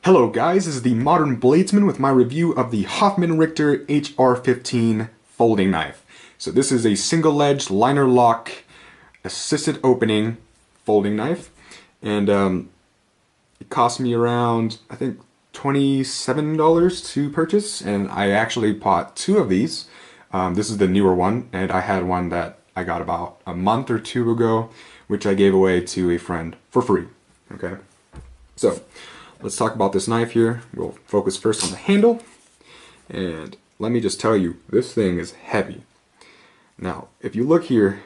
Hello guys, this is the Modern Bladesman with my review of the Hoffman-Richter HR-15 folding knife. So this is a single-edged liner lock assisted opening folding knife, and it cost me around, I think, $27 to purchase, and I actually bought two of these. This is the newer one, and I had one that I got about a month or two ago, which I gave away to a friend for free. Okay, so let's talk about this knife here. We'll focus first on the handle, and let me just tell you, this thing is heavy. Now, if you look here,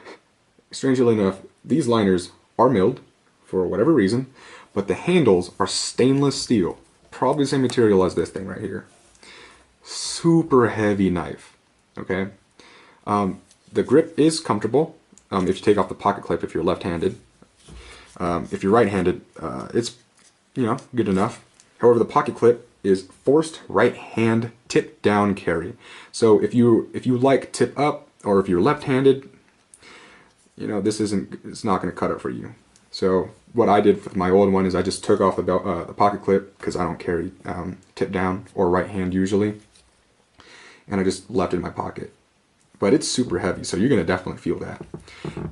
strangely enough, these liners are milled for whatever reason, but the handles are stainless steel, probably the same material as this thing right here. Super heavy knife, okay? The grip is comfortable if you take off the pocket clip if you're left-handed. If you're right-handed, it's good enough. However, the pocket clip is forced right hand tip down carry. So if you like tip up, or if you're left-handed, it's not going to cut it for you. So what I did with my old one is I just took off the pocket clip, because I don't carry tip down or right hand usually, and I just left it in my pocket. But it's super heavy, so you're going to definitely feel that.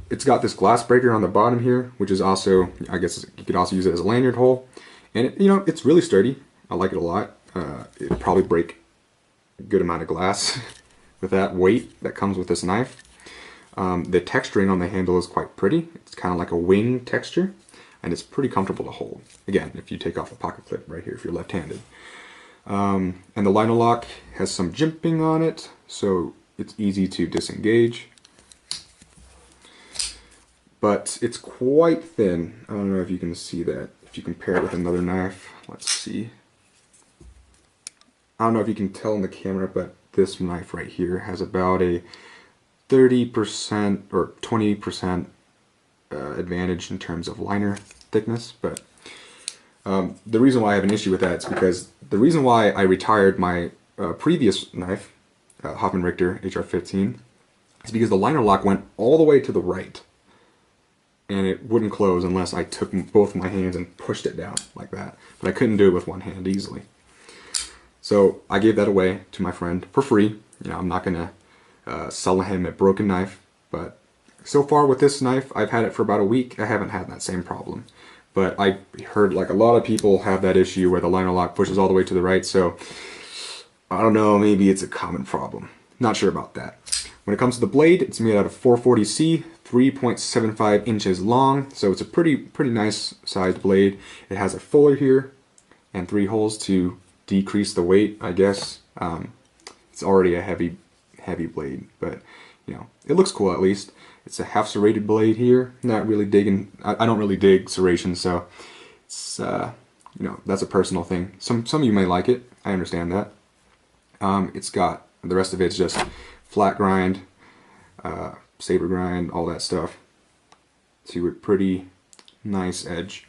It's got this glass breaker on the bottom here, which is also, I guess you could also use it as a lanyard hole. And it's really sturdy. I like it a lot. It'll probably break a good amount of glass with that weight that comes with this knife. The texturing on the handle is quite pretty. It's kind of like a wing texture, and it's pretty comfortable to hold. Again, if you take off the pocket clip right here if you're left-handed. And the liner lock has some jimping on it, so it's easy to disengage. But it's quite thin. I don't know if you can see that. If you compare it with another knife, let's see. I don't know if you can tell in the camera, but this knife right here has about a 30% or 20% advantage in terms of liner thickness. But the reason why I have an issue with that is because the reason why I retired my previous knife, Hoffman-Richter HR-15, is because the liner lock went all the way to the right, and it wouldn't close unless I took both my hands and pushed it down like that. But I couldn't do it with one hand easily. So I gave that away to my friend for free. I'm not gonna sell him a broken knife, but so far with this knife, I've had it for about a week. I haven't had that same problem. But I heard like a lot of people have that issue where the liner lock pushes all the way to the right, so I don't know, maybe it's a common problem. Not sure about that. When it comes to the blade, it's made out of 440C, 3.75 inches long, so it's a pretty nice sized blade. It has a fuller here and 3 holes to decrease the weight, I guess. It's already a heavy blade, but it looks cool at least. It's a half serrated blade here. Not really digging. I don't really dig serration, so it's that's a personal thing. Some of you may like it. I understand that. It's got the rest of it's just flat grind, saber grind, all that stuff, to a pretty nice edge.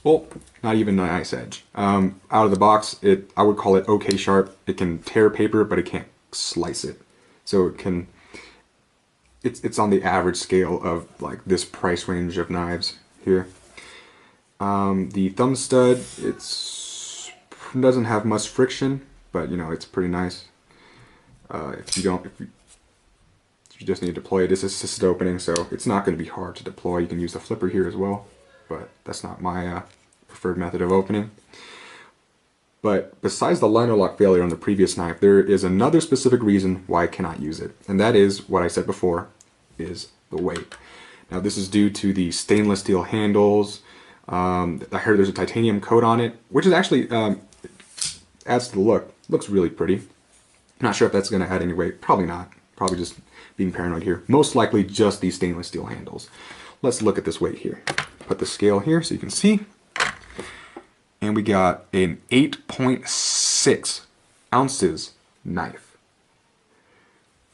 Well, not even a nice edge. Out of the box, I would call it okay sharp. It can tear paper, but it can't slice it. So it's on the average scale of like this price range of knives here. The thumb stud, doesn't have much friction, but it's pretty nice. If you just need to deploy it, it's assisted opening, so it's not going to be hard to deploy. You can use the flipper here as well, but that's not my preferred method of opening. But besides the liner lock failure on the previous knife, there is another specific reason why I cannot use it, and that is what I said before, is the weight. Now this is due to the stainless steel handles. I heard there's a titanium coat on it, which is actually adds to the look. Looks really pretty. I'm not sure if that's going to add any weight. Probably not. Probably just being paranoid here. Most likely just these stainless steel handles. Let's look at this weight here. Put the scale here so you can see. And we got an 8.6 ounces knife.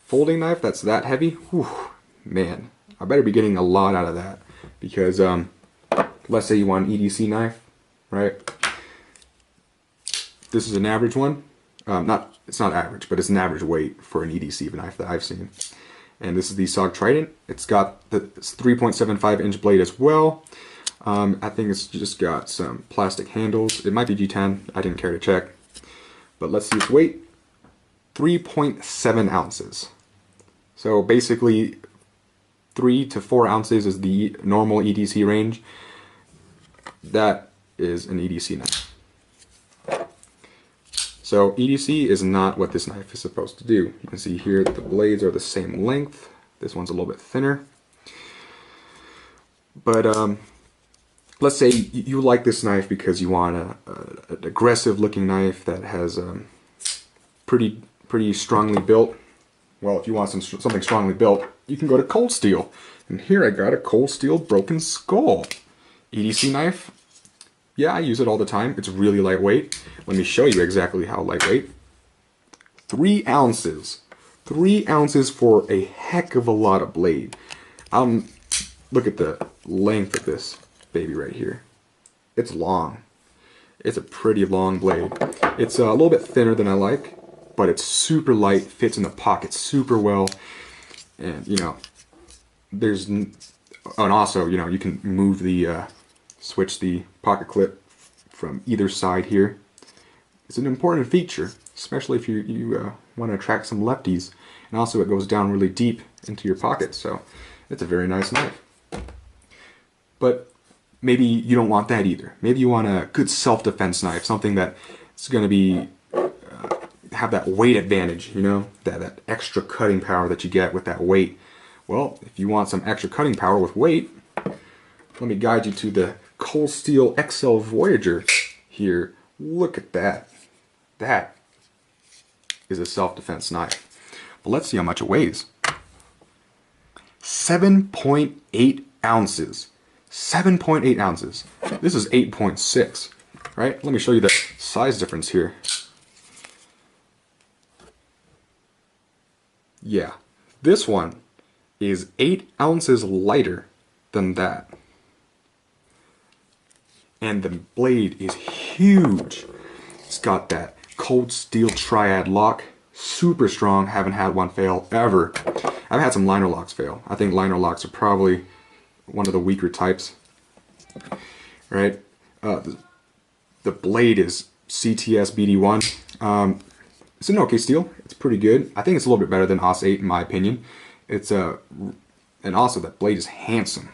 Folding knife that's that heavy? Whew, man, I better be getting a lot out of that. Because let's say you want an EDC knife, right? This is an average one. It's not average, but it's an average weight for an EDC knife that I've seen. And this is the SOG Trident. It's got the 3.75 inch blade as well. I think it's just got some plastic handles. It might be G10. I didn't care to check. But let's see its weight. 3.7 ounces. So basically 3 to 4 ounces is the normal EDC range. That is an EDC knife. So EDC is not what this knife is supposed to do. You can see here that the blades are the same length. This one's a little bit thinner. But let's say you like this knife because you want an aggressive looking knife that has pretty strongly built. Well, if you want something strongly built, you can go to Cold Steel. And here I got a Cold Steel Broken Skull EDC knife. Yeah, I use it all the time. It's really lightweight. Let me show you exactly how lightweight. 3 ounces. 3 ounces for a heck of a lot of blade. Look at the length of this baby right here. It's long. It's a pretty long blade. It's a little bit thinner than I like, but it's super light, fits in the pocket super well. And, you know, and also, you know, you can move switch the pocket clip from either side here. It's an important feature, especially if you want to attract some lefties. And also it goes down really deep into your pocket, so it's a very nice knife. But maybe you don't want that either. Maybe you want a good self-defense knife, something that's going to be have that weight advantage, you know, that extra cutting power that you get with that weight. Well, if you want some extra cutting power with weight, let me guide you to the Cold Steel XL Voyager here. Look at that. That is a self-defense knife. But let's see how much it weighs. 7.8 ounces. 7.8 ounces. This is 8.6, right? Let me show you the size difference here. Yeah, this one is 8 ounces lighter than that. And the blade is huge. It's got that Cold Steel Triad lock. Super strong. Haven't had one fail ever. I've had some liner locks fail. I think liner locks are probably one of the weaker types. Right? The blade is CTS BD1. It's an okay steel. It's pretty good. I think it's a little bit better than AUS 8 in my opinion. And also that blade is handsome.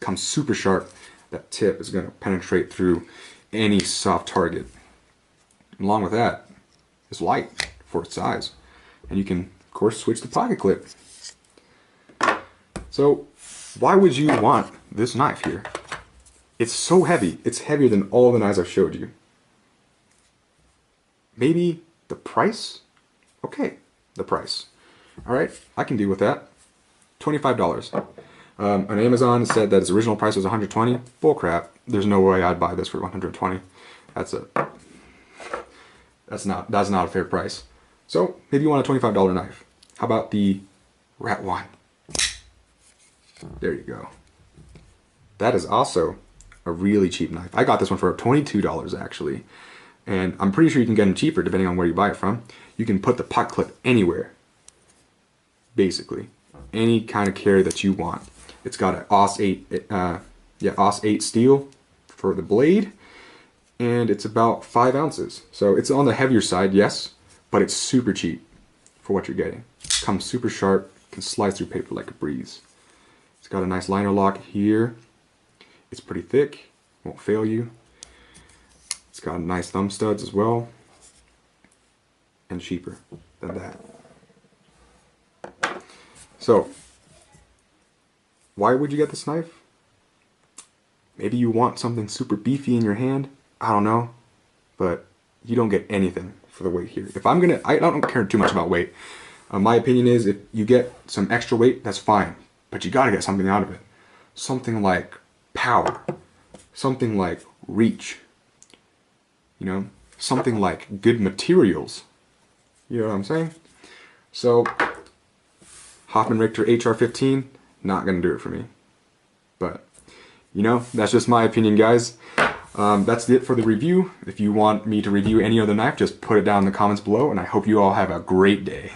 Comes super sharp. That tip is going to penetrate through any soft target. And along with that, it's light for its size. And you can, of course, switch the pocket clip. So, why would you want this knife here? It's so heavy. It's heavier than all the knives I've showed you. Maybe the price? Okay, the price. Alright, I can deal with that. $25. On Amazon, it said that its original price was $120. Bull crap. There's no way I'd buy this for $120. That's not a fair price. So maybe you want a $25 knife. How about the Rat 1? There you go. That is also a really cheap knife. I got this one for $22 actually. And I'm pretty sure you can get them cheaper depending on where you buy it from. You can put the pocket clip anywhere. Basically. Any kind of carry that you want. It's got an AUS 8 steel for the blade, and it's about 5 ounces. So it's on the heavier side, yes, but it's super cheap for what you're getting. Comes super sharp, can slice through paper like a breeze. It's got a nice liner lock here. It's pretty thick, won't fail you. It's got nice thumb studs as well, and cheaper than that. So, why would you get this knife? Maybe you want something super beefy in your hand. I don't know. But you don't get anything for the weight here. I don't care too much about weight. My opinion is if you get some extra weight, that's fine. But you gotta get something out of it. Something like power. Something like reach. You know? Something like good materials. You know what I'm saying? So, Hoffman-Richter HR-15. Not gonna do it for me. But, you know, that's just my opinion, guys. That's it for the review. If you want me to review any other knife, just put it down in the comments below, and I hope you all have a great day.